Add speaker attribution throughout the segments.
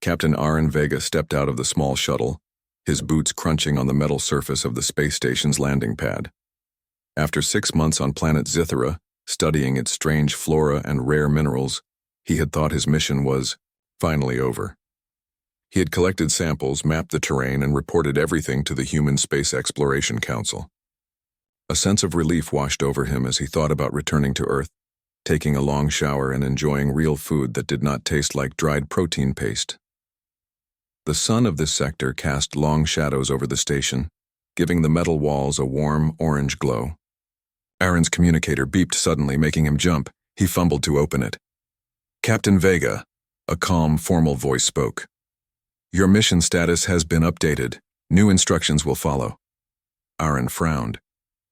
Speaker 1: Captain Aaron Vega stepped out of the small shuttle, his boots crunching on the metal surface of the space station's landing pad. After 6 months on planet Zithera, studying its strange flora and rare minerals, he had thought his mission was finally over. He had collected samples, mapped the terrain, and reported everything to the Human Space Exploration Council. A sense of relief washed over him as he thought about returning to Earth, taking a long shower and enjoying real food that did not taste like dried protein paste. The sun of this sector cast long shadows over the station, giving the metal walls a warm orange glow. Aaron's communicator beeped suddenly, making him jump. He fumbled to open it. "Captain Vega," a calm, formal voice spoke. "Your mission status has been updated. New instructions will follow." Aaron frowned.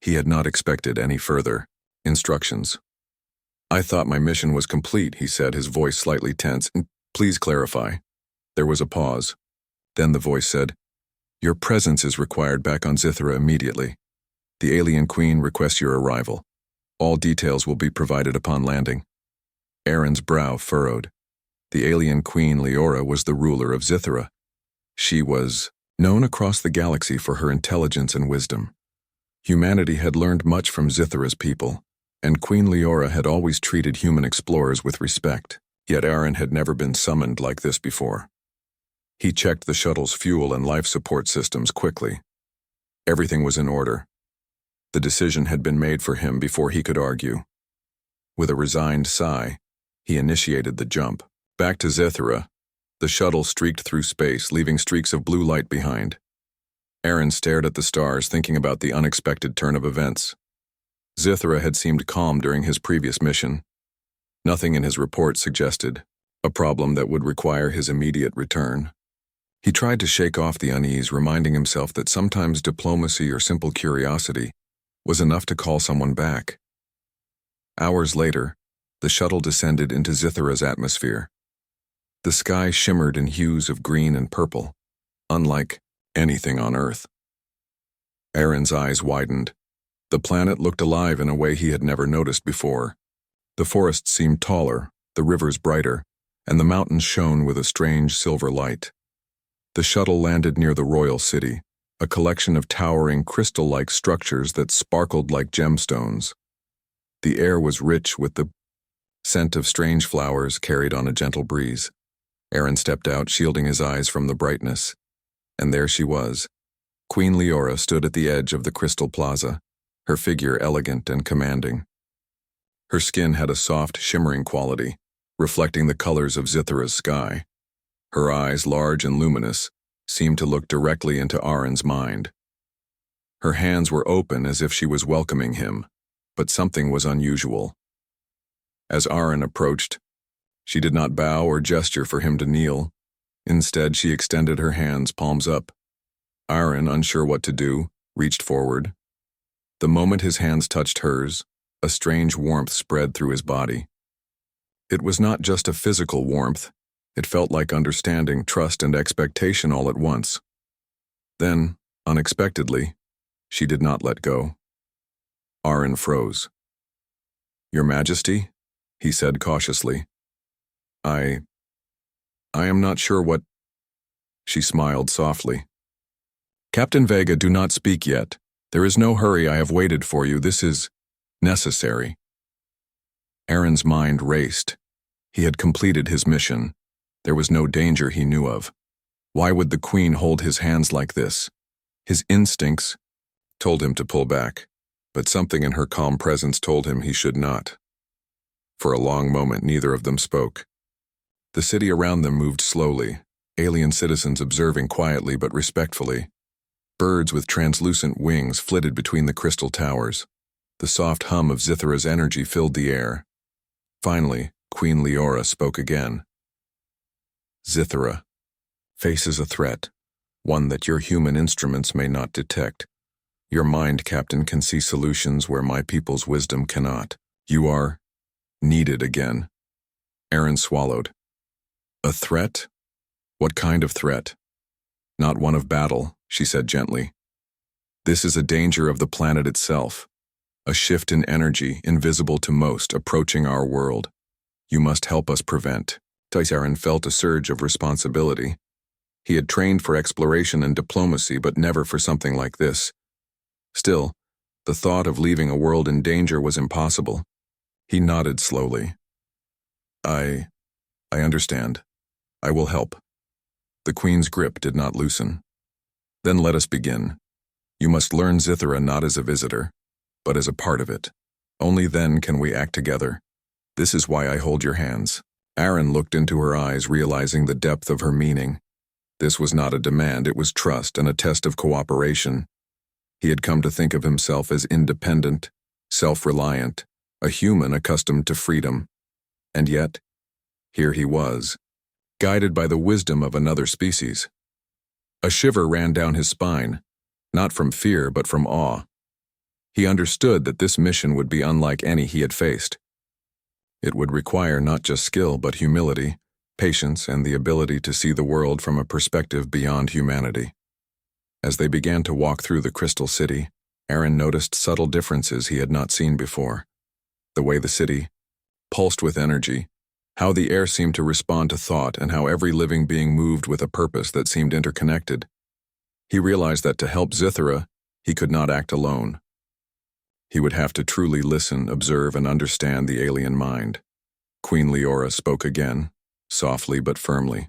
Speaker 1: He had not expected any further instructions. "I thought my mission was complete," he said, his voice slightly tense. "Please clarify." There was a pause. Then the voice said, "Your presence is required back on Zithera immediately. The alien queen requests your arrival. All details will be provided upon landing." Aaron's brow furrowed. The alien queen Leora was the ruler of Zithera. She was known across the galaxy for her intelligence and wisdom. Humanity had learned much from Zithera's people, and Queen Leora had always treated human explorers with respect. Yet Aaron had never been summoned like this before. He checked the shuttle's fuel and life support systems quickly. Everything was in order. The decision had been made for him before he could argue. With a resigned sigh, he initiated the jump. Back to Zithera, the shuttle streaked through space, leaving streaks of blue light behind. Aaron stared at the stars, thinking about the unexpected turn of events. Zithera had seemed calm during his previous mission. Nothing in his report suggested a problem that would require his immediate return. He tried to shake off the unease, reminding himself that sometimes diplomacy or simple curiosity was enough to call someone back. Hours later, the shuttle descended into Zithera's atmosphere. The sky shimmered in hues of green and purple, unlike anything on Earth. Aaron's eyes widened. The planet looked alive in a way he had never noticed before. The forests seemed taller, the rivers brighter, and the mountains shone with a strange silver light. The shuttle landed near the royal city, a collection of towering crystal-like structures that sparkled like gemstones. The air was rich with the scent of strange flowers carried on a gentle breeze. Aaron stepped out, shielding his eyes from the brightness. And there she was. Queen Leora stood at the edge of the crystal plaza, her figure elegant and commanding. Her skin had a soft, shimmering quality, reflecting the colors of Zithera's sky. Her eyes, large and luminous, seemed to look directly into Aaron's mind. Her hands were open as if she was welcoming him, but something was unusual. As Aaron approached, she did not bow or gesture for him to kneel. Instead, she extended her hands, palms up. Aaron, unsure what to do, reached forward. The moment his hands touched hers, a strange warmth spread through his body. It was not just a physical warmth. It felt like understanding, trust, and expectation all at once. Then, unexpectedly, she did not let go. Aaron froze. "Your Majesty?" he said cautiously. I am not sure what." She smiled softly. "Captain Vega, do not speak yet. There is no hurry. I have waited for you. This is necessary." Aaron's mind raced. He had completed his mission. There was no danger he knew of. Why would the Queen hold his hands like this? His instincts told him to pull back, but something in her calm presence told him he should not. For a long moment, neither of them spoke. The city around them moved slowly, alien citizens observing quietly but respectfully. Birds with translucent wings flitted between the crystal towers. The soft hum of Zithera's energy filled the air. Finally, Queen Leora spoke again. "Zithera faces a threat, one that your human instruments may not detect. Your mind, Captain, can see solutions where my people's wisdom cannot. You are needed again." Aaron swallowed. "A threat? What kind of threat?" "Not one of battle," she said gently. "This is a danger of the planet itself. A shift in energy, invisible to most, approaching our world. You must help us prevent." Aaron felt a surge of responsibility. He had trained for exploration and diplomacy, but never for something like this. Still, the thought of leaving a world in danger was impossible. He nodded slowly. I understand. I will help. The Queen's grip did not loosen. Then let us begin. You must learn Zithra not as a visitor, but as a part of it. Only then can we act together. This is why I hold your hands. Aaron looked into her eyes, realizing the depth of her meaning. This was not a demand, it was trust and a test of cooperation. He had come to think of himself as independent, self-reliant, a human accustomed to freedom. And yet, here he was, guided by the wisdom of another species. A shiver ran down his spine, not from fear but from awe. He understood that this mission would be unlike any he had faced. It would require not just skill but humility, patience, and the ability to see the world from a perspective beyond humanity. As they began to walk through the Crystal City, Aaron noticed subtle differences he had not seen before. The way the city pulsed with energy, how the air seemed to respond to thought, and how every living being moved with a purpose that seemed interconnected. He realized that to help Zithra, he could not act alone. He would have to truly listen, observe, and understand the alien mind. Queen Leora spoke again, softly but firmly.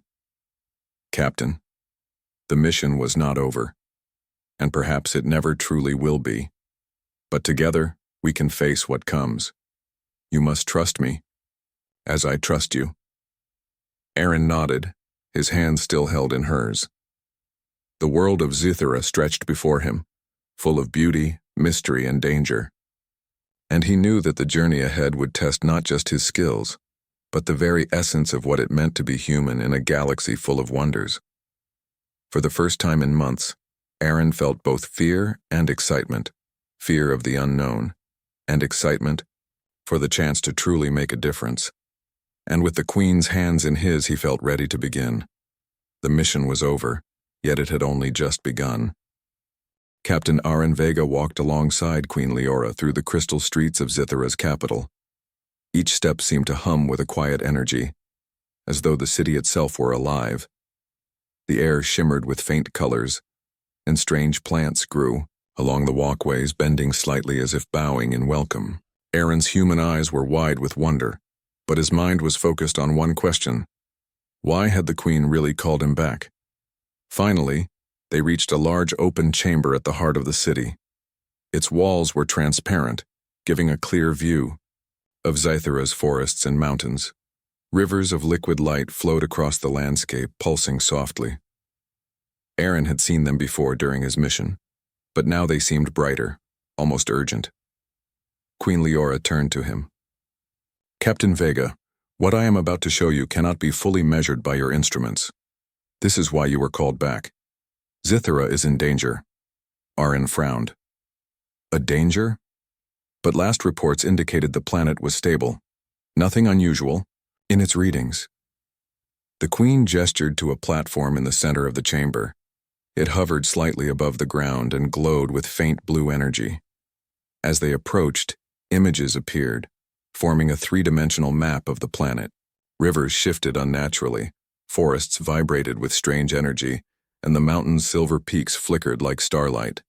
Speaker 1: Captain, the mission was not over, and perhaps it never truly will be. But together, we can face what comes. You must trust me, as I trust you. Aaron nodded, his hand still held in hers. The world of Zithra stretched before him, full of beauty, mystery, and danger. And he knew that the journey ahead would test not just his skills, but the very essence of what it meant to be human in a galaxy full of wonders. For the first time in months, Aaron felt both fear and excitement, fear of the unknown, and excitement for the chance to truly make a difference. And with the Queen's hands in his, he felt ready to begin. The mission was over, yet it had only just begun. Captain Aaron Vega walked alongside Queen Leora through the crystal streets of Zithra's capital. Each step seemed to hum with a quiet energy, as though the city itself were alive. The air shimmered with faint colors, and strange plants grew along the walkways, bending slightly as if bowing in welcome. Aaron's human eyes were wide with wonder, but his mind was focused on one question. Why had the Queen really called him back? Finally, they reached a large open chamber at the heart of the city. Its walls were transparent, giving a clear view of Zithra's forests and mountains. Rivers of liquid light flowed across the landscape, pulsing softly. Aaron had seen them before during his mission, but now they seemed brighter, almost urgent. Queen Leora turned to him. Captain Vega, what I am about to show you cannot be fully measured by your instruments. This is why you were called back. Zithra is in danger. Aaron frowned. A danger? But last reports indicated the planet was stable. Nothing unusual in its readings. The Queen gestured to a platform in the center of the chamber. It hovered slightly above the ground and glowed with faint blue energy. As they approached, images appeared, forming a three-dimensional map of the planet. Rivers shifted unnaturally, forests vibrated with strange energy, and the mountain's silver peaks flickered like starlight.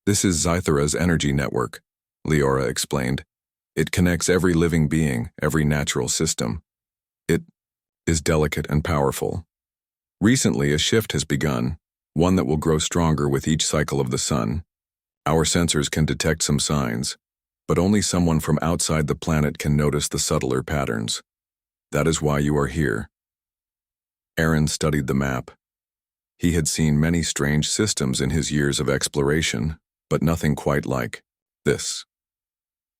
Speaker 1: This is Zithra's energy network, Leora explained. It connects every living being, every natural system. It is delicate and powerful. Recently, a shift has begun, one that will grow stronger with each cycle of the sun. Our sensors can detect some signs, but only someone from outside the planet can notice the subtler patterns. That is why you are here. Aaron studied the map. He had seen many strange systems in his years of exploration, but nothing quite like this.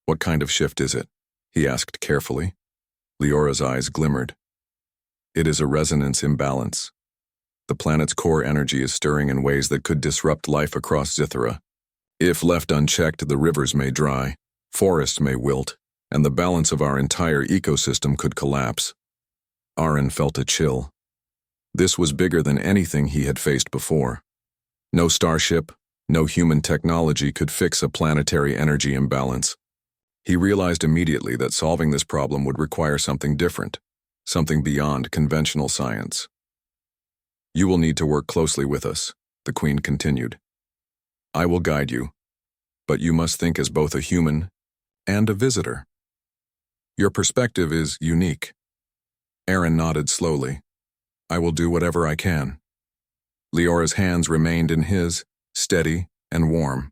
Speaker 1: What kind of shift is it? He asked carefully. Leora's eyes glimmered. It is a resonance imbalance. The planet's core energy is stirring in ways that could disrupt life across Zithra. If left unchecked, the rivers may dry, forests may wilt, and the balance of our entire ecosystem could collapse. Aaron felt a chill. This was bigger than anything he had faced before. No starship, no human technology could fix a planetary energy imbalance. He realized immediately that solving this problem would require something different. something beyond conventional science. You will need to work closely with us, the Queen continued. I will guide you, but you must think as both a human and a visitor. Your perspective is unique. Aaron nodded slowly. I will do whatever I can. Leora's hands remained in his, steady and warm.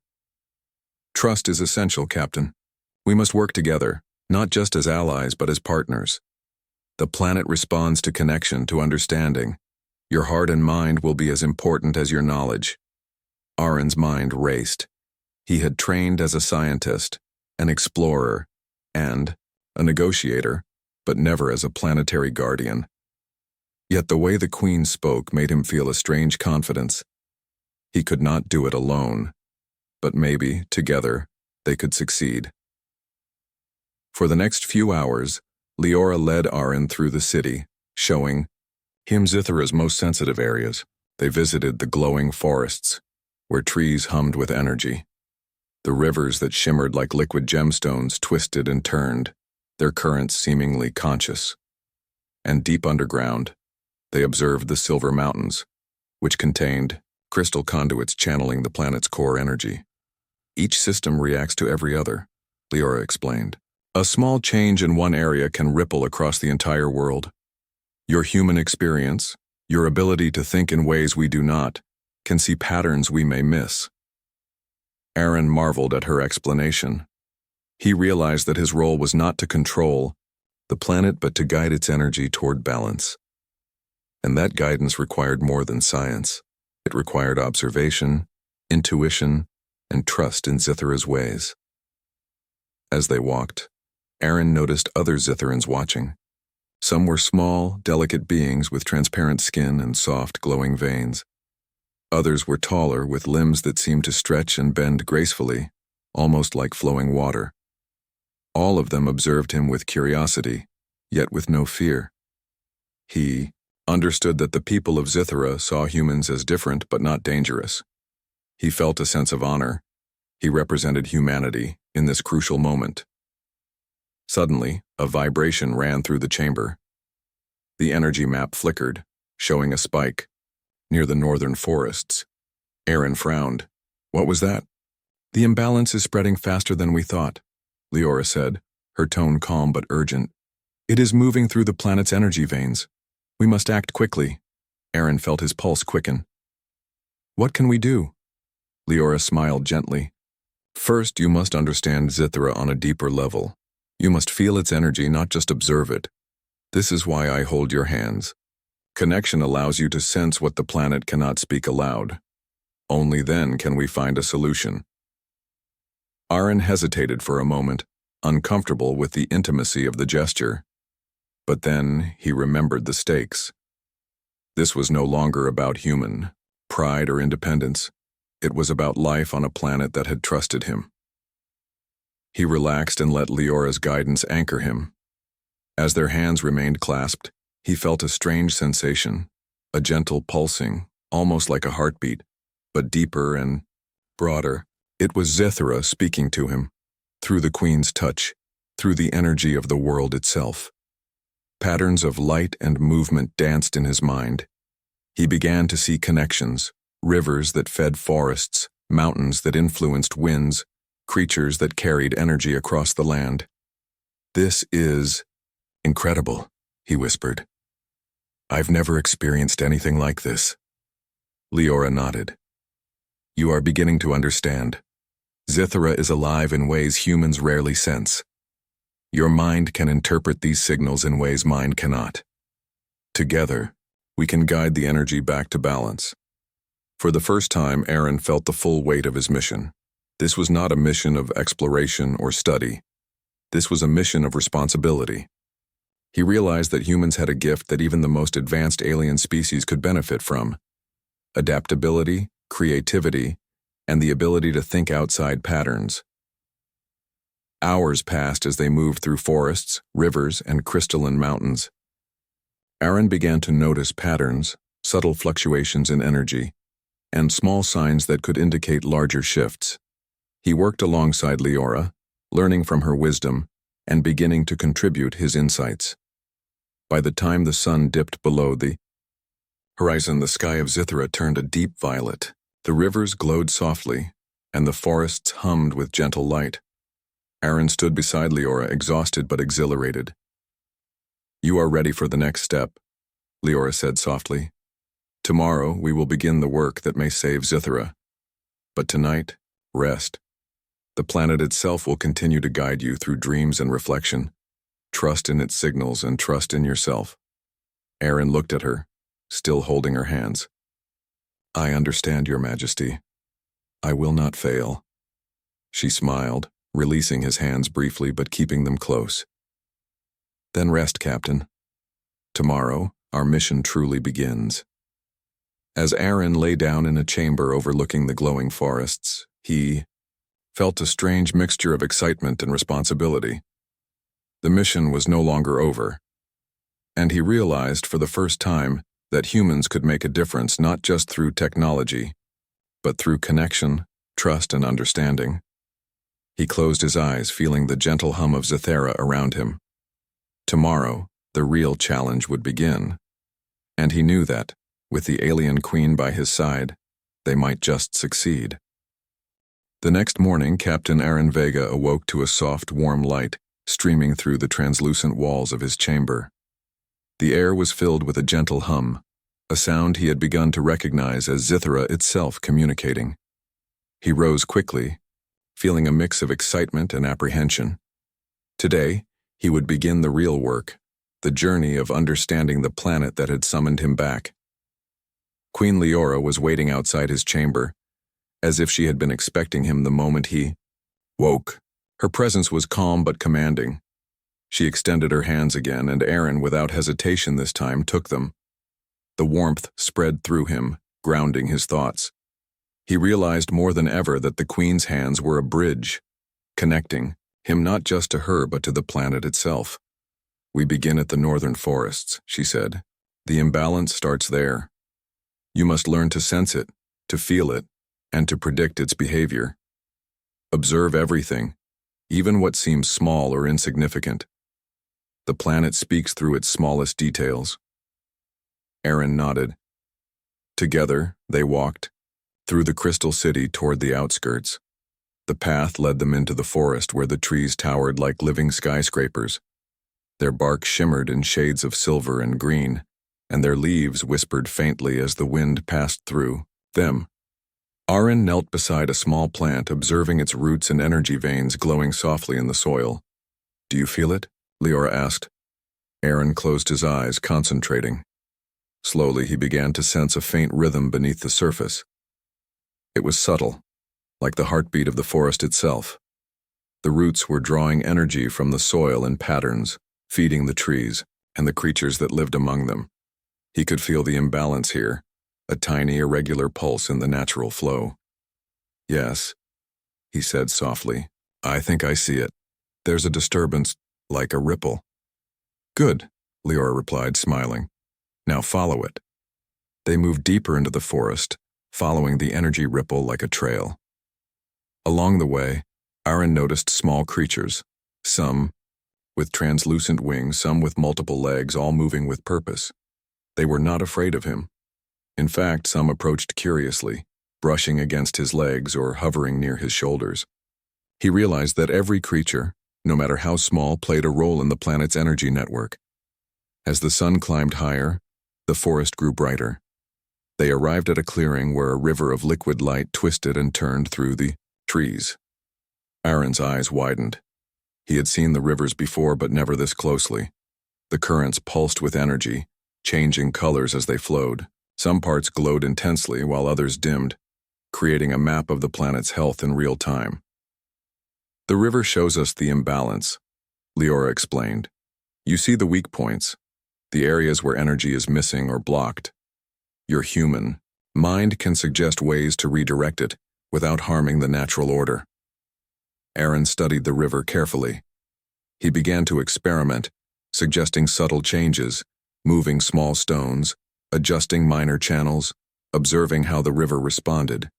Speaker 1: Trust is essential, Captain. We must work together, not just as allies but as partners. The planet responds to connection, to understanding. Your heart and mind will be as important as your knowledge. Aaron's mind raced. He had trained as a scientist, an explorer, and a negotiator, but never as a planetary guardian. Yet the way the Queen spoke made him feel a strange confidence. He could not do it alone, but maybe, together, they could succeed. For the next few hours, Leora led Aaron through the city, showing him Zithra's most sensitive areas. They visited the glowing forests, where trees hummed with energy. The rivers that shimmered like liquid gemstones twisted and turned, their currents seemingly conscious. And deep underground, they observed the Silver Mountains, which contained crystal conduits channeling the planet's core energy. Each system reacts to every other, Leora explained. A small change in one area can ripple across the entire world. Your human experience, your ability to think in ways we do not, can see patterns we may miss. Aaron marveled at her explanation. He realized that his role was not to control the planet but to guide its energy toward balance. And that guidance required more than science. It required observation, intuition, and trust in Zithra's ways. As they walked, Aaron noticed other Zithrans watching. Some were small, delicate beings with transparent skin and soft, glowing veins. Others were taller, with limbs that seemed to stretch and bend gracefully, almost like flowing water. All of them observed him with curiosity, yet with no fear. He understood that the people of Zithra saw humans as different but not dangerous. He felt a sense of honor. He represented humanity in this crucial moment. Suddenly, a vibration ran through the chamber. The energy map flickered, showing a spike near the northern forests. Aaron frowned. What was that? The imbalance is spreading faster than we thought, Leora said, her tone calm but urgent. It is moving through the planet's energy veins. We must act quickly. Aaron felt his pulse quicken. What can we do? Leora smiled gently. First, you must understand Zithra on a deeper level. You must feel its energy, not just observe it. This is why I hold your hands. Connection allows you to sense what the planet cannot speak aloud. Only then can we find a solution. Aaron hesitated for a moment, uncomfortable with the intimacy of the gesture. But then he remembered the stakes. This was no longer about human pride or independence. It was about life on a planet that had trusted him. He relaxed and let Leora's guidance anchor him. As their hands remained clasped, he felt a strange sensation, a gentle pulsing, almost like a heartbeat, but deeper and broader. It was Zithra speaking to him, through the Queen's touch, through the energy of the world itself. Patterns of light and movement danced in his mind. He began to see connections, rivers that fed forests, mountains that influenced winds, creatures that carried energy across the land. This is incredible, he whispered. I've never experienced anything like this. Leora nodded. You are beginning to understand. Zithra is alive in ways humans rarely sense. Your mind can interpret these signals in ways mine cannot. Together, we can guide the energy back to balance. For the first time, Aaron felt the full weight of his mission. This was not a mission of exploration or study. This was a mission of responsibility. He realized that humans had a gift that even the most advanced alien species could benefit from: adaptability, creativity, and the ability to think outside patterns. Hours passed as they moved through forests, rivers, and crystalline mountains. Aaron began to notice patterns, subtle fluctuations in energy, and small signs that could indicate larger shifts. He worked alongside Leora, learning from her wisdom and beginning to contribute his insights. By the time the sun dipped below the horizon, the sky of Zithra turned a deep violet. The rivers glowed softly, and the forests hummed with gentle light. Aaron stood beside Leora, exhausted but exhilarated. "You are ready for the next step," Leora said softly. "Tomorrow we will begin the work that may save Zithra. But tonight, rest. The planet itself will continue to guide you through dreams and reflection. Trust in its signals and trust in yourself." Aaron looked at her, still holding her hands. "I understand, Your Majesty. I will not fail." She smiled, releasing his hands briefly but keeping them close. "Then rest, Captain. Tomorrow, our mission truly begins." As Aaron lay down in a chamber overlooking the glowing forests, he felt a strange mixture of excitement and responsibility. The mission was no longer over, and he realized for the first time that humans could make a difference not just through technology, but through connection, trust, and understanding. He closed his eyes, feeling the gentle hum of Zithera around him. Tomorrow, the real challenge would begin, and he knew that, with the alien queen by his side, they might just succeed. The next morning, Captain Aaron Vega awoke to a soft, warm light streaming through the translucent walls of his chamber. The air was filled with a gentle hum, a sound he had begun to recognize as Zithera itself communicating. He rose quickly, feeling a mix of excitement and apprehension. Today, he would begin the real work, the journey of understanding the planet that had summoned him back. Queen Leora was waiting outside his chamber, as if she had been expecting him the moment he woke. Her presence was calm but commanding. She extended her hands again, and Aaron, without hesitation this time, took them. The warmth spread through him, grounding his thoughts. He realized more than ever that the Queen's hands were a bridge, connecting him not just to her but to the planet itself. "We begin at the northern forests," she said. "The imbalance starts there. You must learn to sense it, to feel it, and to predict its behavior. Observe everything, even what seems small or insignificant. The planet speaks through its smallest details." Aaron nodded. Together, they walked through the crystal city toward the outskirts. The path led them into the forest where the trees towered like living skyscrapers. Their bark shimmered in shades of silver and green, and their leaves whispered faintly as the wind passed through them. Aaron knelt beside a small plant, observing its roots and energy veins glowing softly in the soil. "Do you feel it?" Leora asked. Aaron closed his eyes, concentrating. Slowly, he began to sense a faint rhythm beneath the surface. It was subtle, like the heartbeat of the forest itself. The roots were drawing energy from the soil in patterns, feeding the trees and the creatures that lived among them. He could feel the imbalance here, a tiny, irregular pulse in the natural flow. "Yes," he said softly. "I think I see it. There's a disturbance, like a ripple." "Good," Leora replied, smiling. "Now follow it." They moved deeper into the forest, following the energy ripple like a trail. Along the way, Aaron noticed small creatures, some with translucent wings, some with multiple legs, all moving with purpose. They were not afraid of him. In fact, some approached curiously, brushing against his legs or hovering near his shoulders. He realized that every creature, no matter how small, played a role in the planet's energy network. As the sun climbed higher, the forest grew brighter. They arrived at a clearing where a river of liquid light twisted and turned through the trees. Aaron's eyes widened. He had seen the rivers before, but never this closely. The currents pulsed with energy, changing colors as they flowed. Some parts glowed intensely while others dimmed, creating a map of the planet's health in real time. "The river shows us the imbalance," Leora explained. "You see the weak points, the areas where energy is missing or blocked. Your human mind can suggest ways to redirect it without harming the natural order." Aaron studied the river carefully. He began to experiment, suggesting subtle changes, moving small stones, adjusting minor channels, observing how the river responded.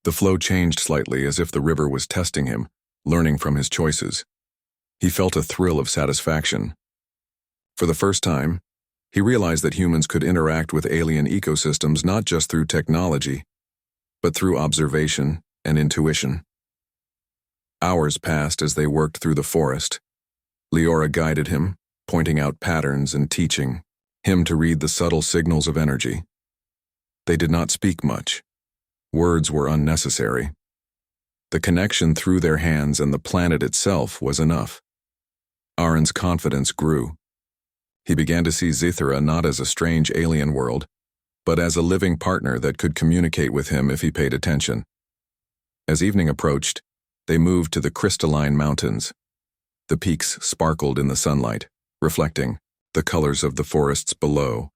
Speaker 1: The flow changed slightly, as if the river was testing him, learning from his choices. He felt a thrill of satisfaction. For the first time, he realized that humans could interact with alien ecosystems not just through technology, but through observation and intuition. Hours passed as they worked through the forest. Leora guided him, pointing out patterns and teaching him to read the subtle signals of energy. They did not speak much. Words were unnecessary. The connection through their hands and the planet itself was enough. Aaron's confidence grew. He began to see Zithra not as a strange alien world, but as a living partner that could communicate with him if he paid attention. As evening approached, they moved to the crystalline mountains. The peaks sparkled in the sunlight, reflecting the colors of the forests below.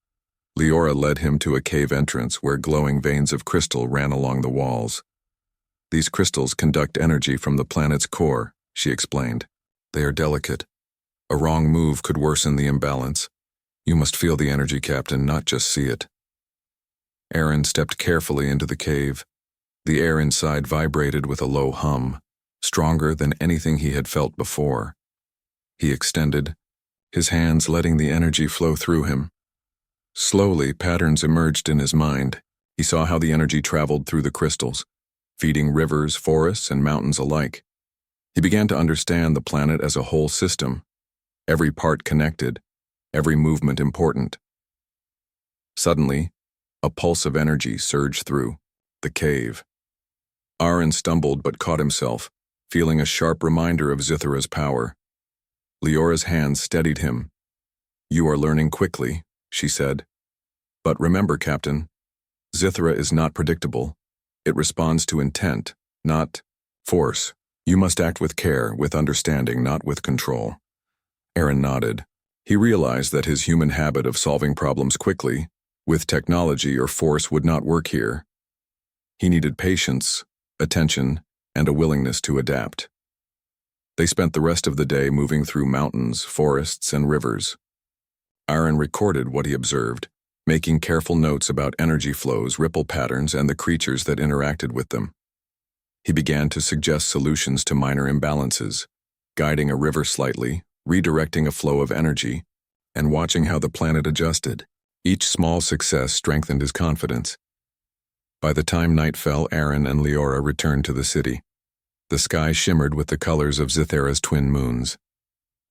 Speaker 1: Leora led him to a cave entrance where glowing veins of crystal ran along the walls. These crystals conduct energy from the planet's core, she explained. They are delicate. A wrong move could worsen the imbalance. You must feel the energy, Captain, not just see it. Aaron stepped carefully into the cave. The air inside vibrated with a low hum, stronger than anything he had felt before. He extended, his hands letting the energy flow through him. Slowly, patterns emerged in his mind. He saw how the energy traveled through the crystals, feeding rivers, forests, and mountains alike. He began to understand the planet as a whole system, every part connected, every movement important. Suddenly, a pulse of energy surged through the cave. Aaron stumbled but caught himself, feeling a sharp reminder of Zithra's power. Leora's hands steadied him. You are learning quickly, she said. But remember, Captain, Zithra is not predictable. It responds to intent, not force. You must act with care, with understanding, not with control. Aaron nodded. He realized that his human habit of solving problems quickly, with technology or force, would not work here. He needed patience, attention, and a willingness to adapt. They spent the rest of the day moving through mountains, forests, and rivers. Aaron recorded what he observed, making careful notes about energy flows, ripple patterns, and the creatures that interacted with them. He began to suggest solutions to minor imbalances, guiding a river slightly, redirecting a flow of energy, and watching how the planet adjusted. Each small success strengthened his confidence. By the time night fell, Aaron and Leora returned to the city. The sky shimmered with the colors of Zithra's twin moons.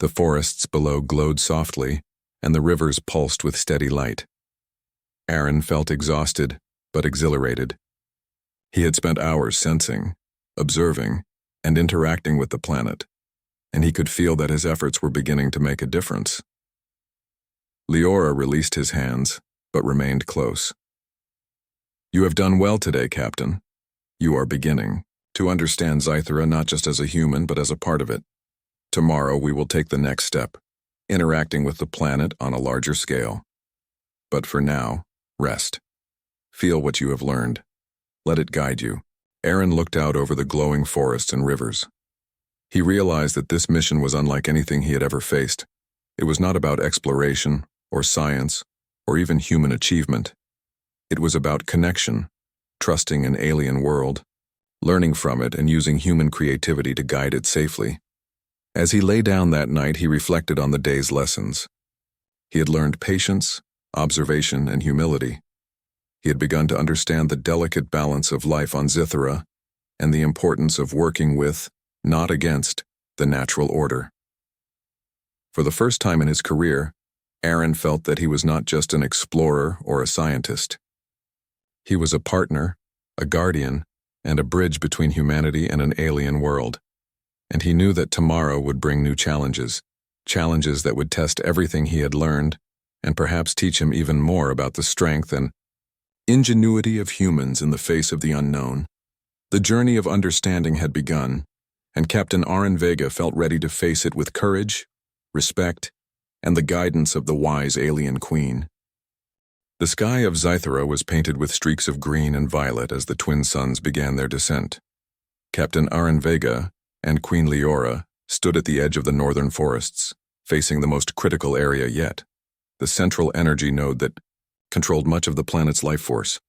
Speaker 1: The forests below glowed softly, and the rivers pulsed with steady light. Aaron felt exhausted, but exhilarated. He had spent hours sensing, observing, and interacting with the planet, and he could feel that his efforts were beginning to make a difference. Leora released his hands, but remained close. You have done well today, Captain. You are beginning to understand Zithra not just as a human, but as a part of it. Tomorrow we will take the next step, interacting with the planet on a larger scale. But for now, rest. Feel what you have learned. Let it guide you. Aaron looked out over the glowing forests and rivers. He realized that this mission was unlike anything he had ever faced. It was not about exploration, or science, or even human achievement. It was about connection, trusting an alien world, learning from it and using human creativity to guide it safely. As he lay down that night, he reflected on the day's lessons. He had learned patience, observation, and humility. He had begun to understand the delicate balance of life on Zithra and the importance of working with, not against, the natural order. For the first time in his career, Aaron felt that he was not just an explorer or a scientist. He was a partner, a guardian, and a bridge between humanity and an alien world. And he knew that tomorrow would bring new challenges, challenges that would test everything he had learned and perhaps teach him even more about the strength and ingenuity of humans in the face of the unknown. The journey of understanding had begun, and Captain Aaron Vega felt ready to face it with courage, respect, and the guidance of the wise alien queen. The sky of Zithra was painted with streaks of green and violet as the twin suns began their descent. Captain Aaron Vega and Queen Leora stood at the edge of the northern forests, facing the most critical area yet, the central energy node that controlled much of the planet's life force.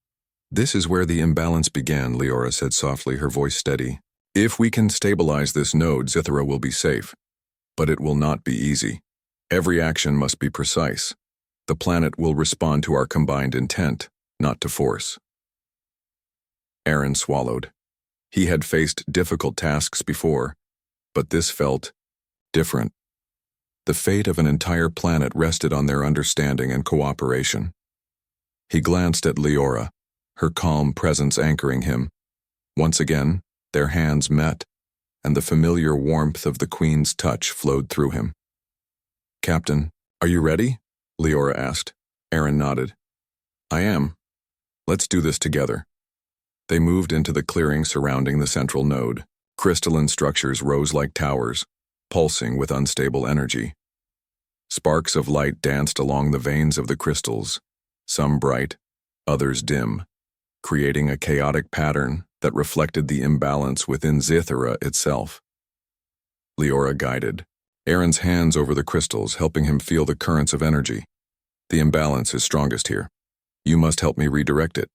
Speaker 1: This is where the imbalance began, Leora said softly, her voice steady. If we can stabilize this node, Zithra will be safe. But it will not be easy. Every action must be precise. The planet will respond to our combined intent, not to force. Aaron swallowed. He had faced difficult tasks before, but this felt different. The fate of an entire planet rested on their understanding and cooperation. He glanced at Leora, her calm presence anchoring him. Once again, their hands met, and the familiar warmth of the Queen's touch flowed through him. "Captain, are you ready?" Leora asked. Aaron nodded. "I am. Let's do this together." They moved into the clearing surrounding the central node. Crystalline structures rose like towers, pulsing with unstable energy. Sparks of light danced along the veins of the crystals, some bright, others dim, creating a chaotic pattern that reflected the imbalance within Zithera itself. Leora guided, Aaron's hands over the crystals, helping him feel the currents of energy. "The imbalance is strongest here. You must help me redirect it.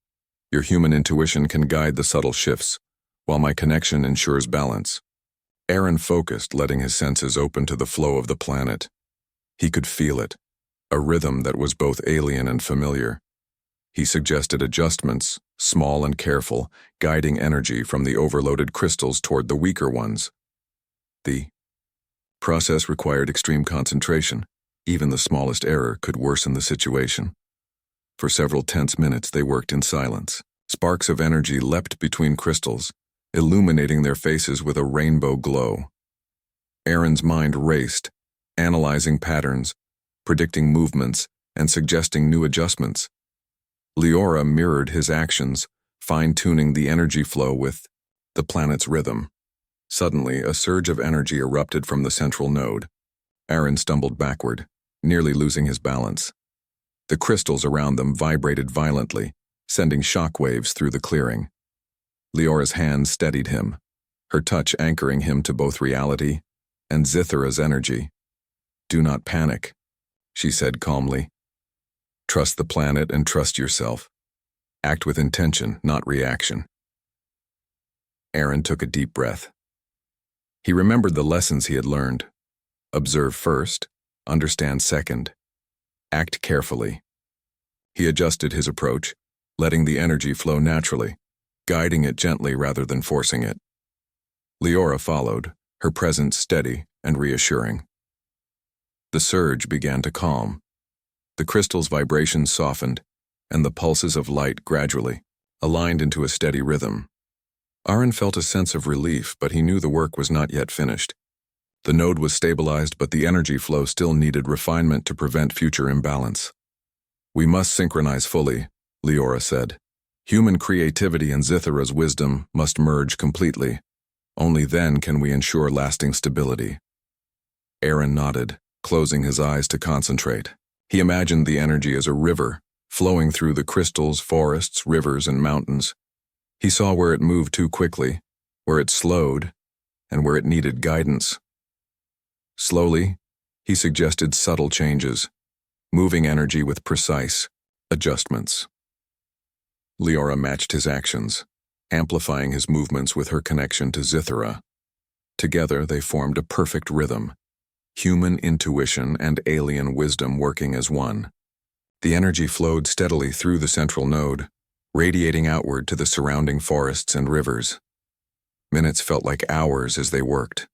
Speaker 1: Your human intuition can guide the subtle shifts, while my connection ensures balance." Aaron focused, letting his senses open to the flow of the planet. He could feel it, a rhythm that was both alien and familiar. He suggested adjustments, small and careful, guiding energy from the overloaded crystals toward the weaker ones. The process required extreme concentration. Even the smallest error could worsen the situation. For several tense minutes they worked in silence. Sparks of energy leapt between crystals, illuminating their faces with a rainbow glow. Aaron's mind raced, analyzing patterns, predicting movements, and suggesting new adjustments. Leora mirrored his actions, fine-tuning the energy flow with the planet's rhythm. Suddenly, a surge of energy erupted from the central node. Aaron stumbled backward, nearly losing his balance. The crystals around them vibrated violently, sending shockwaves through the clearing. Leora's hand steadied him, her touch anchoring him to both reality and Zithera's energy. "Do not panic," she said calmly. "Trust the planet and trust yourself. Act with intention, not reaction." Aaron took a deep breath. He remembered the lessons he had learned. Observe first, understand second. Act carefully. He adjusted his approach, letting the energy flow naturally, guiding it gently rather than forcing it. Leora followed, her presence steady and reassuring. The surge began to calm. The crystal's vibrations softened, and the pulses of light gradually aligned into a steady rhythm. Aaron felt a sense of relief, but he knew the work was not yet finished. The node was stabilized, but the energy flow still needed refinement to prevent future imbalance. "We must synchronize fully," Leora said. "Human creativity and Zithera's wisdom must merge completely. Only then can we ensure lasting stability." Aaron nodded, closing his eyes to concentrate. He imagined the energy as a river, flowing through the crystals, forests, rivers, and mountains. He saw where it moved too quickly, where it slowed, and where it needed guidance. Slowly, he suggested subtle changes, moving energy with precise adjustments. Leora matched his actions, amplifying his movements with her connection to Zithera. Together they formed a perfect rhythm, human intuition and alien wisdom working as one. The energy flowed steadily through the central node, radiating outward to the surrounding forests and rivers. Minutes felt like hours as they worked.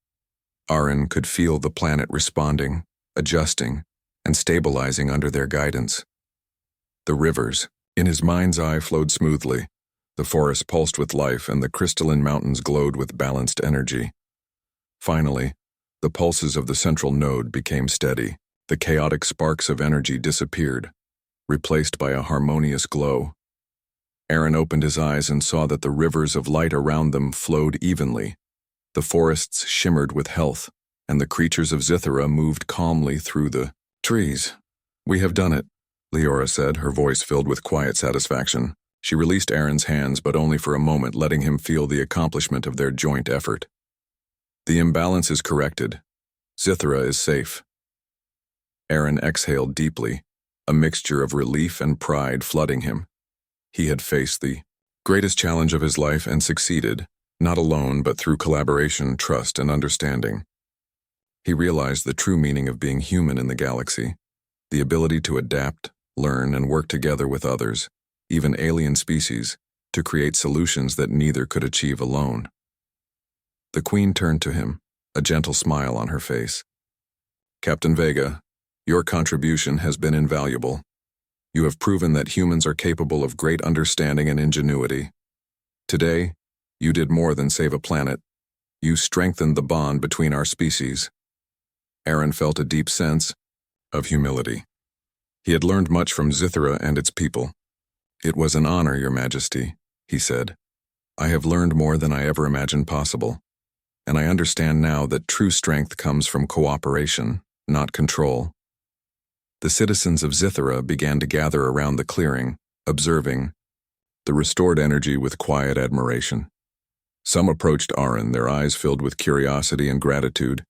Speaker 1: Aaron could feel the planet responding, adjusting, and stabilizing under their guidance. The rivers, in his mind's eye, flowed smoothly. The forest pulsed with life, and the crystalline mountains glowed with balanced energy. Finally, the pulses of the central node became steady. The chaotic sparks of energy disappeared, replaced by a harmonious glow. Aaron opened his eyes and saw that the rivers of light around them flowed evenly. The forests shimmered with health, and the creatures of Zithera moved calmly through the trees. "We have done it," Leora said, her voice filled with quiet satisfaction. She released Aaron's hands, but only for a moment, letting him feel the accomplishment of their joint effort. "The imbalance is corrected. Zithera is safe." Aaron exhaled deeply, a mixture of relief and pride flooding him. He had faced the greatest challenge of his life and succeeded, not alone but through collaboration, trust, and understanding. He realized the true meaning of being human in the galaxy, the ability to adapt, learn, and work together with others, even alien species, to create solutions that neither could achieve alone. The Queen turned to him, a gentle smile on her face. "Captain Vega, your contribution has been invaluable. You have proven that humans are capable of great understanding and ingenuity. Today, you did more than save a planet. You strengthened the bond between our species." Aaron felt a deep sense of humility. He had learned much from Zithra and its people. "It was an honor, Your Majesty," he said. "I have learned more than I ever imagined possible, and I understand now that true strength comes from cooperation, not control." The citizens of Zithra began to gather around the clearing, observing the restored energy with quiet admiration. Some approached Aaron, their eyes filled with curiosity and gratitude.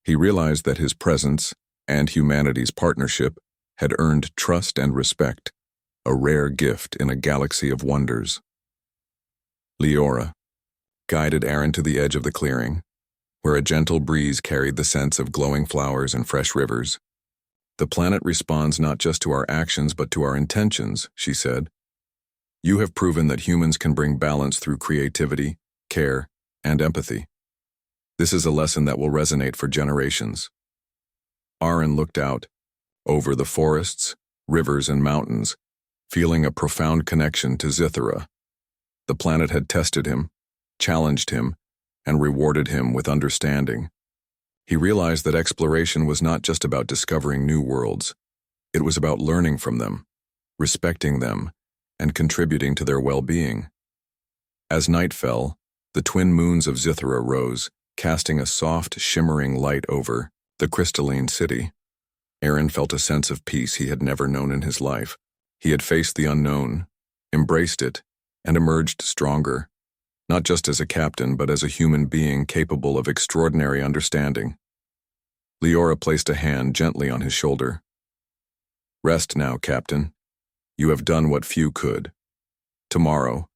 Speaker 1: He realized that his presence and humanity's partnership had earned trust and respect, a rare gift in a galaxy of wonders. Leora guided Aaron to the edge of the clearing, where a gentle breeze carried the scents of glowing flowers and fresh rivers. "The planet responds not just to our actions but to our intentions," she said. "You have proven that humans can bring balance through creativity, care, and empathy. This is a lesson that will resonate for generations." Aaron looked out, over the forests, rivers, and mountains, feeling a profound connection to Zithra. The planet had tested him, challenged him, and rewarded him with understanding. He realized that exploration was not just about discovering new worlds. It was about learning from them, respecting them, and contributing to their well-being. As night fell, the twin moons of Zithra rose, casting a soft, shimmering light over the crystalline city. Aaron felt a sense of peace he had never known in his life. He had faced the unknown, embraced it, and emerged stronger, not just as a captain but as a human being capable of extraordinary understanding. Leora placed a hand gently on his shoulder. "Rest now, Captain. You have done what few could. Tomorrow,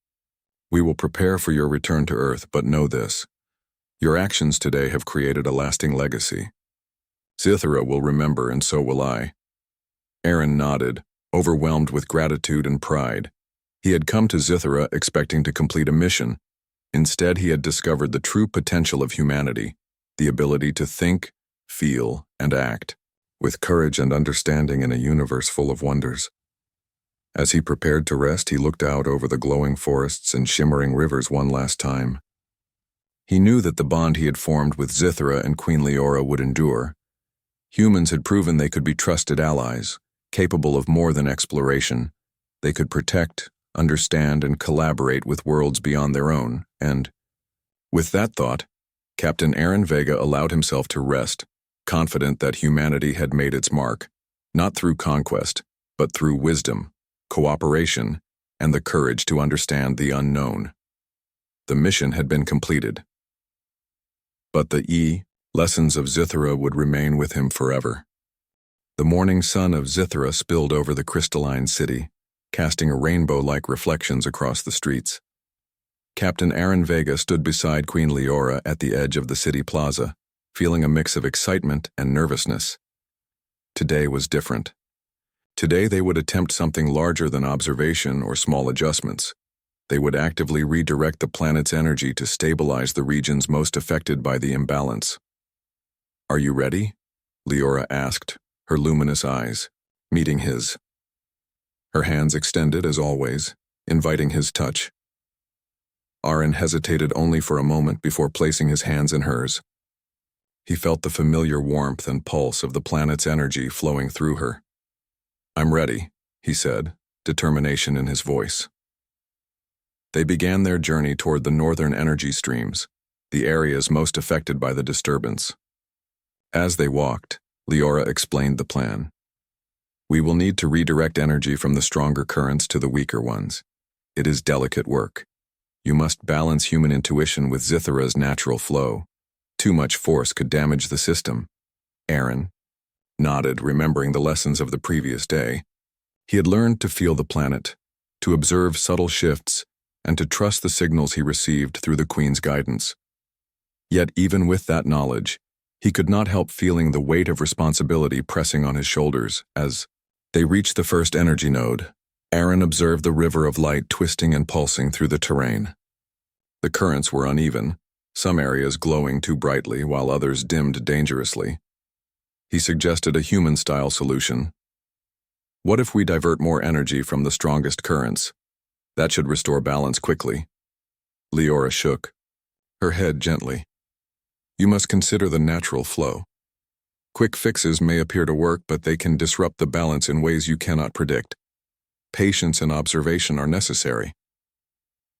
Speaker 1: we will prepare for your return to Earth, but know this. Your actions today have created a lasting legacy. Zithra will remember, and so will I." Aaron nodded, overwhelmed with gratitude and pride. He had come to Zithra expecting to complete a mission. Instead, he had discovered the true potential of humanity, the ability to think, feel, and act, with courage and understanding in a universe full of wonders. As he prepared to rest, he looked out over the glowing forests and shimmering rivers one last time. He knew that the bond he had formed with Zithra and Queen Leora would endure. Humans had proven they could be trusted allies, capable of more than exploration. They could protect, understand, and collaborate with worlds beyond their own, and, with that thought, Captain Aaron Vega allowed himself to rest, confident that humanity had made its mark, not through conquest, but through wisdom, cooperation, and the courage to understand the unknown. The mission had been completed. But the lessons of Zithra would remain with him forever. The morning sun of Zithra spilled over the crystalline city, casting a rainbow-like reflections across the streets. Captain Aaron Vega stood beside Queen Leora at the edge of the city plaza, feeling a mix of excitement and nervousness. Today was different. Today they would attempt something larger than observation or small adjustments. They would actively redirect the planet's energy to stabilize the regions most affected by the imbalance. "Are you ready?" Leora asked, her luminous eyes meeting his. Her hands extended as always, inviting his touch. Aaron hesitated only for a moment before placing his hands in hers. He felt the familiar warmth and pulse of the planet's energy flowing through her. "I'm ready," he said, determination in his voice. They began their journey toward the northern energy streams, the areas most affected by the disturbance. As they walked, Leora explained the plan. "We will need to redirect energy from the stronger currents to the weaker ones. It is delicate work. You must balance human intuition with Zithra's natural flow. Too much force could damage the system." Aaron nodded, remembering the lessons of the previous day. He had learned to feel the planet, to observe subtle shifts, and to trust the signals he received through the Queen's guidance. Yet even with that knowledge, He could not help feeling the weight of responsibility pressing on his shoulders. As they reached the first energy node, Aaron observed the river of light twisting and pulsing through the terrain. The currents were uneven, some areas glowing too brightly while others dimmed dangerously. He suggested a human-style solution. What if we divert more energy from the strongest currents? That should restore balance quickly. Leora shook, her head gently. You must consider the natural flow. Quick fixes may appear to work, but they can disrupt the balance in ways you cannot predict. Patience and observation are necessary.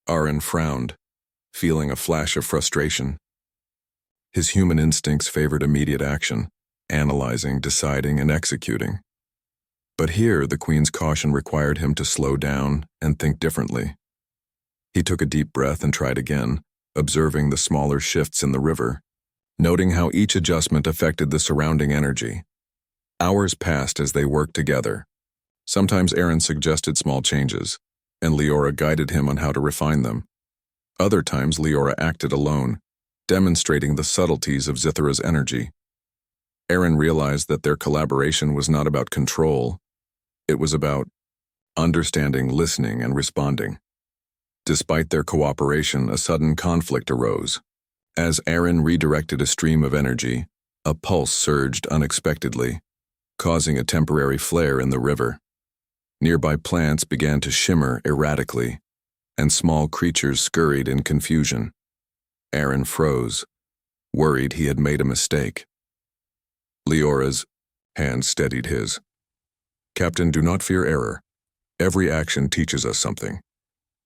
Speaker 1: Aaron frowned, feeling a flash of frustration. His human instincts favored immediate action, analyzing, deciding, and executing. But here, the Queen's caution required him to slow down and think differently. He took a deep breath and tried again, observing the smaller shifts in the river, noting how each adjustment affected the surrounding energy. Hours passed as they worked together. Sometimes Aaron suggested small changes, and Leora guided him on how to refine them. Other times Leora acted alone, demonstrating the subtleties of Zithra's energy. Aaron realized that their collaboration was not about control. It was about understanding, listening, and responding. Despite their cooperation, a sudden conflict arose. As Aaron redirected a stream of energy, a pulse surged unexpectedly, causing a temporary flare in the river. Nearby plants began to shimmer erratically, and small creatures scurried in confusion. Aaron froze, worried he had made a mistake. Leora's hand steadied his. Captain, do not fear error. Every action teaches us something.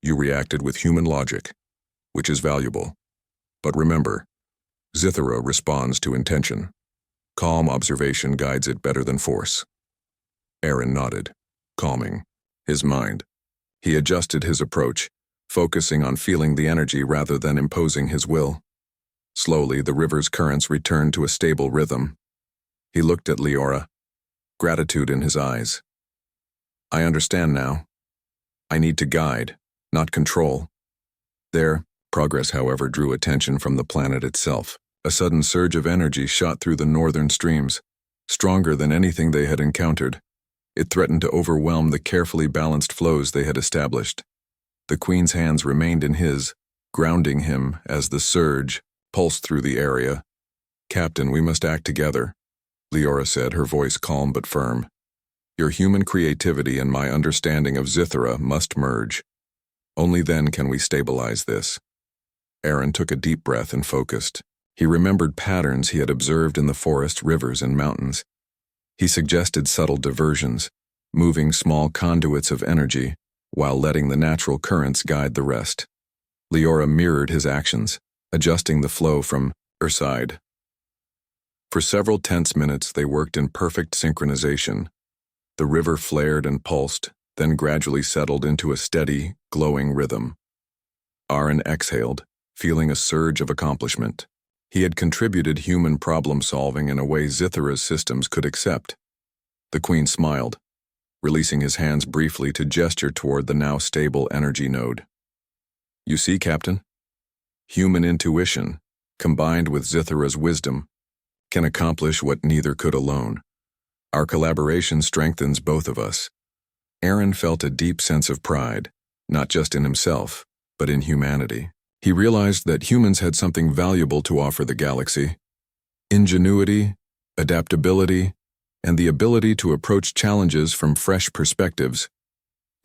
Speaker 1: You reacted with human logic, which is valuable. But remember, Zithra responds to intention. Calm observation guides it better than force. Aaron nodded, calming his mind. He adjusted his approach, focusing on feeling the energy rather than imposing his will. Slowly, the river's currents returned to a stable rhythm. He looked at Leora, gratitude in his eyes. I understand now. I need to guide, not control. Their progress, however, drew attention from the planet itself. A sudden surge of energy shot through the northern streams, stronger than anything they had encountered. It threatened to overwhelm the carefully balanced flows they had established. The Queen's hands remained in his, grounding him as the surge pulsed through the area. Captain, we must act together, Leora said, her voice calm but firm. Your human creativity and my understanding of Zithra must merge. Only then can we stabilize this. Aaron took a deep breath and focused. He remembered patterns he had observed in the forest, rivers, and mountains. He suggested subtle diversions, moving small conduits of energy, while letting the natural currents guide the rest. Leora mirrored his actions, adjusting the flow from her side. For several tense minutes they worked in perfect synchronization. The river flared and pulsed, then gradually settled into a steady, glowing rhythm. Aaron exhaled, feeling a surge of accomplishment. He had contributed human problem-solving in a way Zithra's systems could accept. The Queen smiled, releasing his hands briefly to gesture toward the now stable energy node. You see, Captain? Human intuition, combined with Zithra's wisdom, can accomplish what neither could alone. Our collaboration strengthens both of us. Aaron felt a deep sense of pride, not just in himself, but in humanity. He realized that humans had something valuable to offer the galaxy: ingenuity, adaptability, and the ability to approach challenges from fresh perspectives.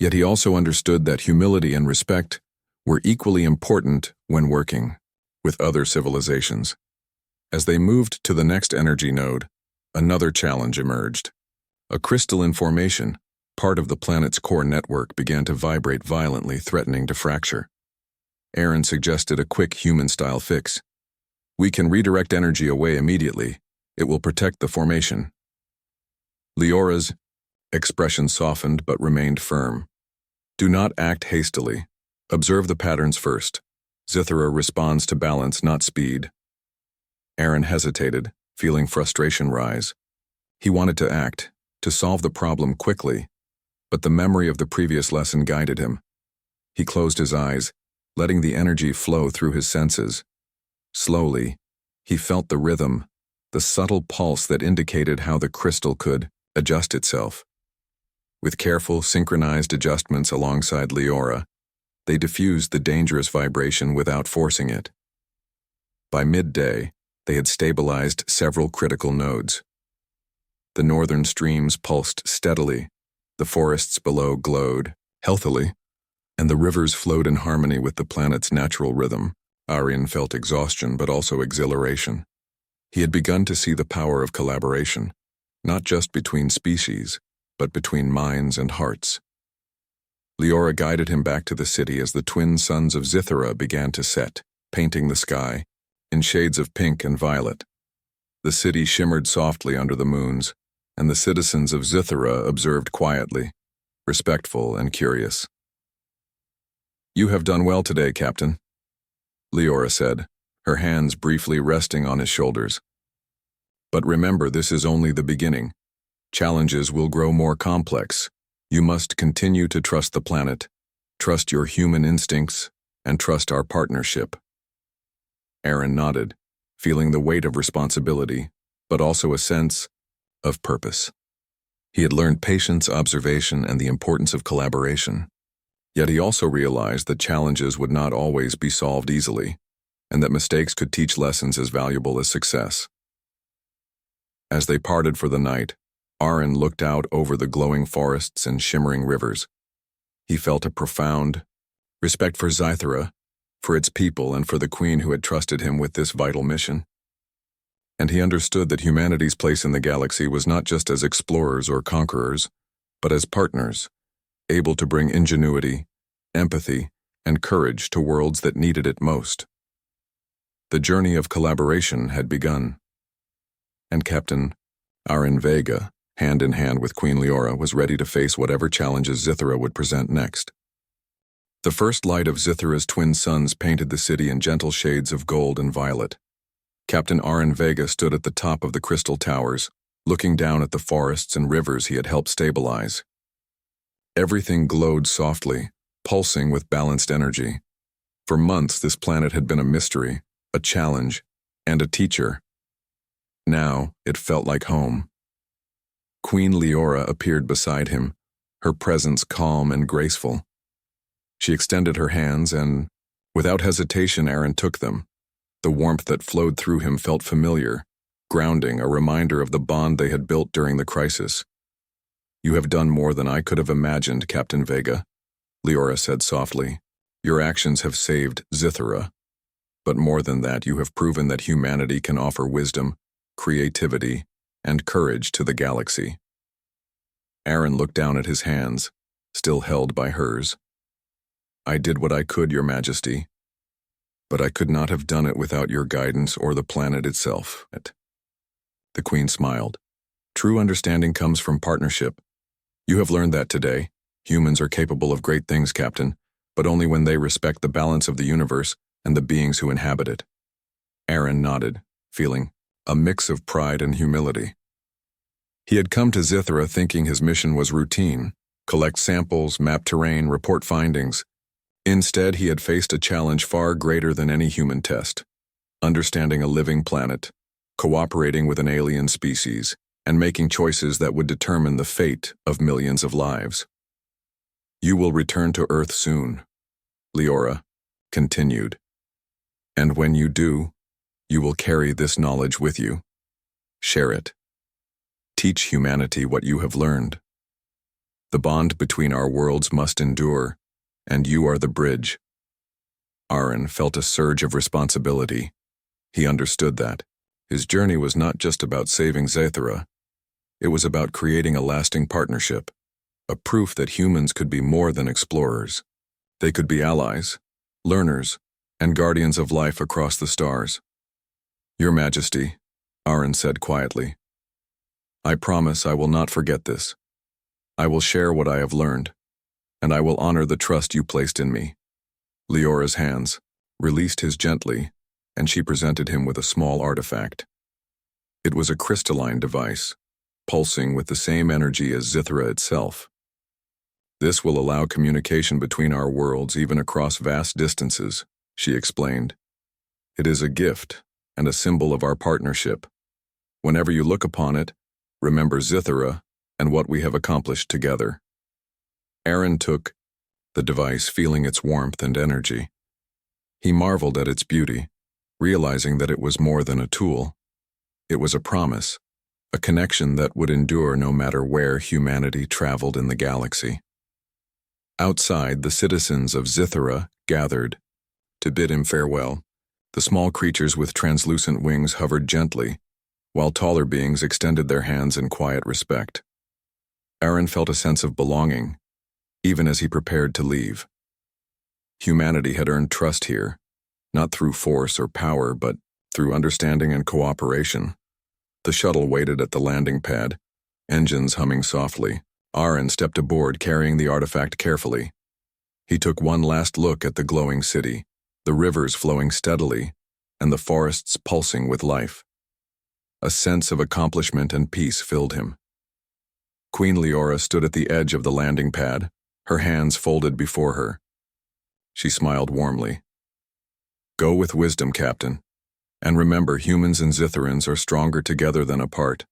Speaker 1: Yet he also understood that humility and respect were equally important when working with other civilizations. As they moved to the next energy node, another challenge emerged. A crystalline formation, part of the planet's core network, began to vibrate violently, threatening to fracture. Aaron suggested a quick human-style fix. We can redirect energy away immediately. It will protect the formation. Leora's expression softened but remained firm. Do not act hastily. Observe the patterns first. Zithra responds to balance, not speed. Aaron hesitated, feeling frustration rise. He wanted to act, to solve the problem quickly, but the memory of the previous lesson guided him. He closed his eyes, letting the energy flow through his senses. Slowly, he felt the rhythm, the subtle pulse that indicated how the crystal could adjust itself. With careful, synchronized adjustments alongside Leora, they diffused the dangerous vibration without forcing it. By midday, they had stabilized several critical nodes. The northern streams pulsed steadily, the forests below glowed healthily, and the rivers flowed in harmony with the planet's natural rhythm. Aryan felt exhaustion but also exhilaration. He had begun to see the power of collaboration, not just between species, but between minds and hearts. Leora guided him back to the city as the twin suns of Zithera began to set, painting the sky in shades of pink and violet. The city shimmered softly under the moons, and the citizens of Zithera observed quietly, respectful and curious. "You have done well today, Captain," Leora said, her hands briefly resting on his shoulders. "But remember, this is only the beginning. Challenges will grow more complex. You must continue to trust the planet, trust your human instincts, and trust our partnership." Aaron nodded, feeling the weight of responsibility, but also a sense of purpose. He had learned patience, observation, and the importance of collaboration. Yet he also realized that challenges would not always be solved easily, and that mistakes could teach lessons as valuable as success. As they parted for the night, Aaron looked out over the glowing forests and shimmering rivers. He felt a profound respect for Zithera, for its people, and for the queen who had trusted him with this vital mission. And he understood that humanity's place in the galaxy was not just as explorers or conquerors, but as partners, able to bring ingenuity, empathy, and courage to worlds that needed it most. The journey of collaboration had begun, and Captain Aaron Vega, hand in hand with Queen Leora, was ready to face whatever challenges Zithera would present next. The first light of Zithera's twin suns painted the city in gentle shades of gold and violet. Captain Aaron Vega stood at the top of the crystal towers, looking down at the forests and rivers he had helped stabilize. Everything glowed softly, pulsing with balanced energy. For months, this planet had been a mystery, a challenge, and a teacher. Now, it felt like home. Queen Leora appeared beside him, her presence calm and graceful. She extended her hands and, without hesitation, Aaron took them. The warmth that flowed through him felt familiar, grounding, a reminder of the bond they had built during the crisis. "You have done more than I could have imagined, Captain Vega," Leora said softly. "Your actions have saved Zithera. But more than that, you have proven that humanity can offer wisdom, creativity, and courage to the galaxy." Aaron looked down at his hands, still held by hers. "I did what I could, Your Majesty, but I could not have done it without your guidance or the planet itself." The Queen smiled. "True understanding comes from partnership. You have learned that today. Humans are capable of great things, Captain, but only when they respect the balance of the universe and the beings who inhabit it." Aaron nodded, feeling a mix of pride and humility. He had come to Zithera thinking his mission was routine: collect samples, map terrain, report findings. Instead, he had faced a challenge far greater than any human test: understanding a living planet, cooperating with an alien species, and making choices that would determine the fate of millions of lives. "You will return to Earth soon," Leora continued. "And when you do, you will carry this knowledge with you. Share it. Teach humanity what you have learned. The bond between our worlds must endure, and you are the bridge." Aaron felt a surge of responsibility. He understood that his journey was not just about saving Zithera. It was about creating a lasting partnership, a proof that humans could be more than explorers. They could be allies, learners, and guardians of life across the stars. "Your Majesty," Aaron said quietly, "I promise I will not forget this. I will share what I have learned, and I will honor the trust you placed in me." Leora's hands released his gently, and she presented him with a small artifact. It was a crystalline device, pulsing with the same energy as Zithera itself. "This will allow communication between our worlds even across vast distances," she explained. "It is a gift and a symbol of our partnership. Whenever you look upon it, remember Zithera and what we have accomplished together." Aaron took the device, feeling its warmth and energy. He marveled at its beauty, realizing that it was more than a tool. It was a promise, a connection that would endure no matter where humanity traveled in the galaxy. Outside, the citizens of Zithera gathered to bid him farewell. The small creatures with translucent wings hovered gently, while taller beings extended their hands in quiet respect. Aaron felt a sense of belonging, even as he prepared to leave. Humanity had earned trust here, not through force or power, but through understanding and cooperation. The shuttle waited at the landing pad, engines humming softly. Aaron stepped aboard, carrying the artifact carefully. He took one last look at the glowing city, the rivers flowing steadily, and the forests pulsing with life. A sense of accomplishment and peace filled him. Queen Leora stood at the edge of the landing pad, her hands folded before her. She smiled warmly. "Go with wisdom, Captain. And remember, humans and Zitherans are stronger together than apart.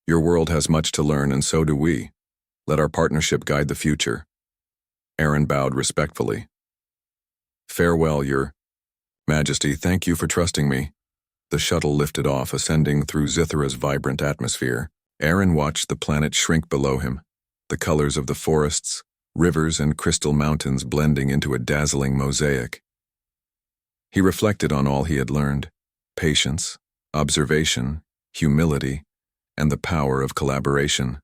Speaker 1: Your world has much to learn, and so do we. Let our partnership guide the future." Aaron bowed respectfully. "Farewell, Your Majesty. Thank you for trusting me." The shuttle lifted off, ascending through Zithera's vibrant atmosphere. Aaron watched the planet shrink below him, the colors of the forests, rivers, and crystal mountains blending into a dazzling mosaic. He reflected on all he had learned: patience, observation, humility, and the power of collaboration.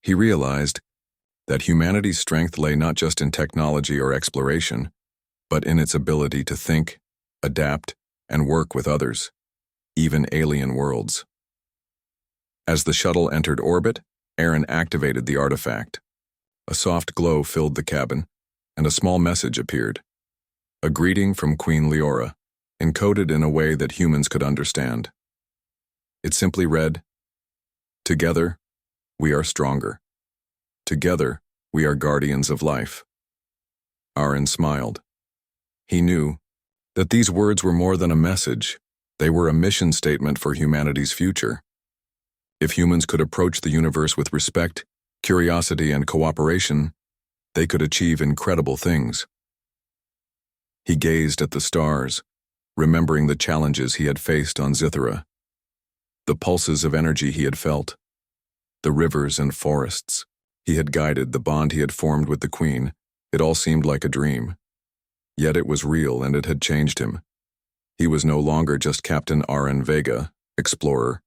Speaker 1: He realized that humanity's strength lay not just in technology or exploration, but in its ability to think, adapt, and work with others, even alien worlds. As the shuttle entered orbit, Aaron activated the artifact. A soft glow filled the cabin, and a small message appeared. A greeting from Queen Leora, encoded in a way that humans could understand. It simply read, "Together, we are stronger. Together, we are guardians of life." Aaron smiled. He knew that these words were more than a message. They were a mission statement for humanity's future. If humans could approach the universe with respect, curiosity, and cooperation, they could achieve incredible things. He gazed at the stars, remembering the challenges he had faced on Zithera, the pulses of energy he had felt, the rivers and forests he had guided, the bond he had formed with the Queen. It all seemed like a dream. Yet it was real, and it had changed him. He was no longer just Captain Aaron Vega, explorer.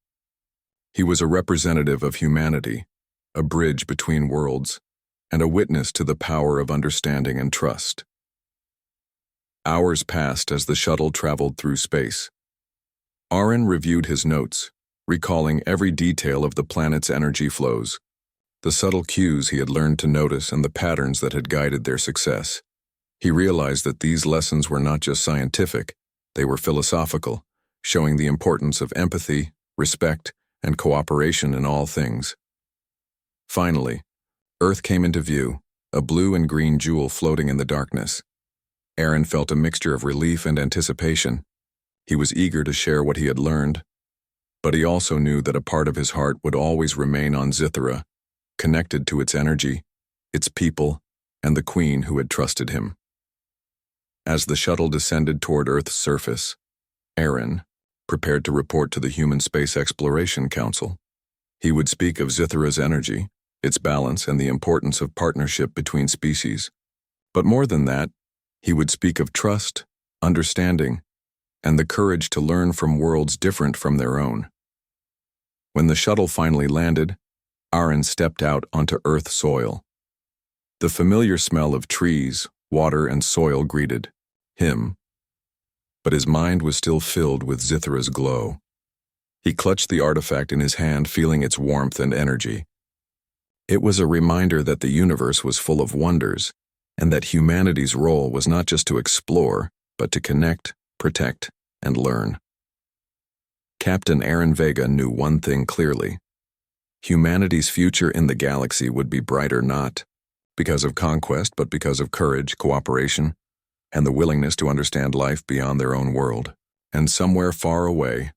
Speaker 1: He was a representative of humanity, a bridge between worlds, and a witness to the power of understanding and trust. Hours passed as the shuttle traveled through space. Aaron reviewed his notes, recalling every detail of the planet's energy flows, the subtle cues he had learned to notice, and the patterns that had guided their success. He realized that these lessons were not just scientific, they were philosophical, showing the importance of empathy, respect, and cooperation in all things. Finally, Earth came into view, a blue and green jewel floating in the darkness. Aaron felt a mixture of relief and anticipation. He was eager to share what he had learned, but he also knew that a part of his heart would always remain on Zithera, connected to its energy, its people, and the Queen who had trusted him. As the shuttle descended toward Earth's surface, Aaron prepared to report to the Human Space Exploration Council. He would speak of Zithera's energy, its balance, and the importance of partnership between species. But more than that, he would speak of trust, understanding, and the courage to learn from worlds different from their own. When the shuttle finally landed, Aaron stepped out onto Earth soil. The familiar smell of trees, water, and soil greeted him, but his mind was still filled with Zithera's glow. He clutched the artifact in his hand, feeling its warmth and energy. It was a reminder that the universe was full of wonders, and that humanity's role was not just to explore, but to connect, protect, and learn. Captain Aaron Vega knew one thing clearly: humanity's future in the galaxy would be brighter not because of conquest, but because of courage, cooperation, and the willingness to understand life beyond their own world. And somewhere far away,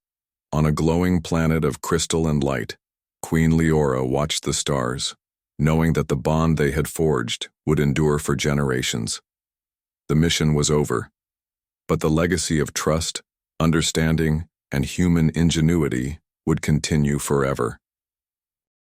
Speaker 1: On a glowing planet of crystal and light, Queen Leora watched the stars, knowing that the bond they had forged would endure for generations. The mission was over, but the legacy of trust, understanding, and human ingenuity would continue forever.